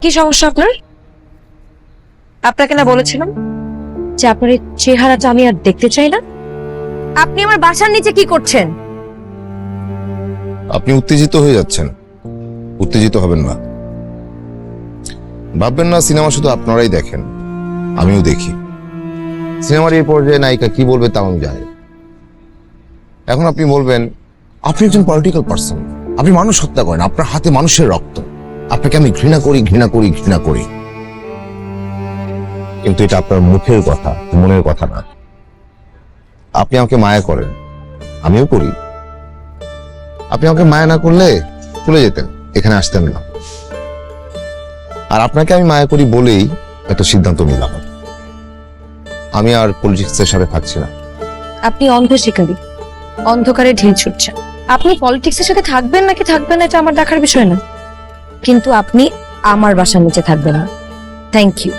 কি সমস্যা আপনার? আপনাকে না বলেছিলাম যে আপনার এই চেহারাটা আমি আর দেখতে চাই না। আপনি আমার বাসার নিচে কি করছেন? আপনি উত্তেজিত হয়ে যাচ্ছেন। উত্তেজিত হবেন না, ভাববেন না সিনেমা শুধু আপনারাই দেখেন, আমিও দেখি। সিনেমার এই পর্যায়ে নায়িকা কি বলবে তাও আমি জানি। এখন আপনি বলবেন আপনি একজন পলিটিক্যাল পার্সন, আপনি মানুষ হত্যা করেন, আপনার হাতে মানুষের রক্ত, আপনাকে আমি ঘৃণা করি ঘৃণা করি ঘৃণা করি। কিন্তু এটা আপনার মুখের কথা, মনের কথা না। আপনি আমাকে মায়া করেন, আমিও করি। আপনি আমাকে মায়া না করলে চলে যেতেন, এখানে আসতেন না। আর আপনাকে আমি মায়া করি বলেই একটা সিদ্ধান্ত নিলাম, আমি আর পলিটিক্সের সাথে থাকছি না। আপনি অন্ধ শিকারী, অন্ধকারে ঢিল ছুটছেন। আপনি পলিটিক্সের সাথে থাকবেন নাকি থাকবেন না এটা আমার দেখার বিষয় না, কিন্তু আপনি আমার বাসার নিচে থাকবেন না। Thank you.